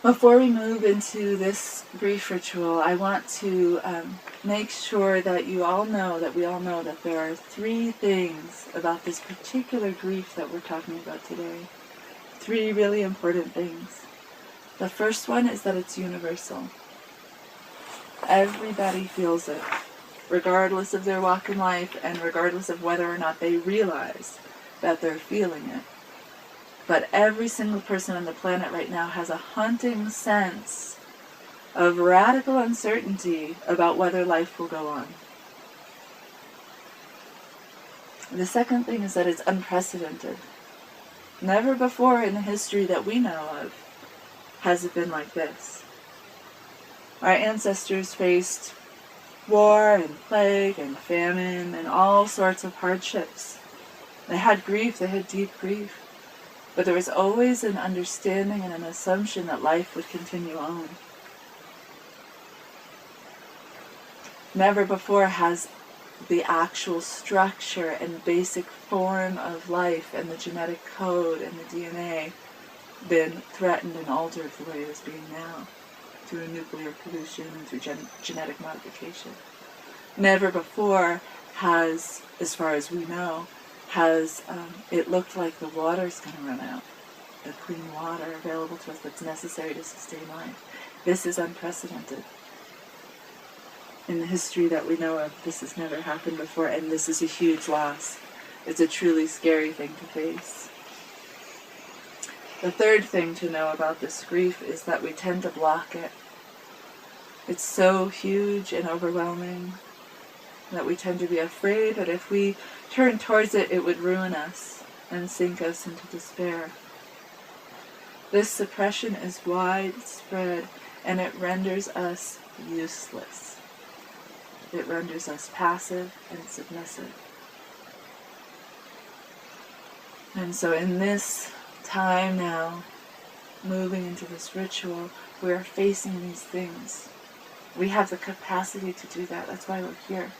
Before we move into this grief ritual, I want to make sure that you all know, that we all know, that there are 3 things about this particular grief that we're talking about today. 3 really important things. The first one is that it's universal. Everybody feels it, regardless of their walk in life and regardless of whether or not they realize that they're feeling it. But every single person on the planet right now has a haunting sense of radical uncertainty about whether life will go on. The second thing is that it's unprecedented. Never before in the history that we know of has it been like this. Our ancestors faced war and plague and famine and all sorts of hardships. They had grief, they had deep grief. But there was always an understanding and an assumption that life would continue on. Never before has the actual structure and basic form of life and the genetic code and the DNA been threatened and altered the way it is being now, through nuclear pollution and through genetic modification. Never before has, as far as we know, has it looked like the water's going to run out, the clean water available to us that's necessary to sustain life. This is unprecedented. In the history that we know of, this has never happened before, and this is a huge loss. It's a truly scary thing to face. The third thing to know about this grief is that we tend to block it. It's so huge and overwhelming that we tend to be afraid that if we turn towards it, it would ruin us and sink us into despair. This suppression is widespread, and it renders us useless. It renders us passive and submissive. And so in this time now, moving into this ritual, we are facing these things. We have the capacity to do that. That's why we're here.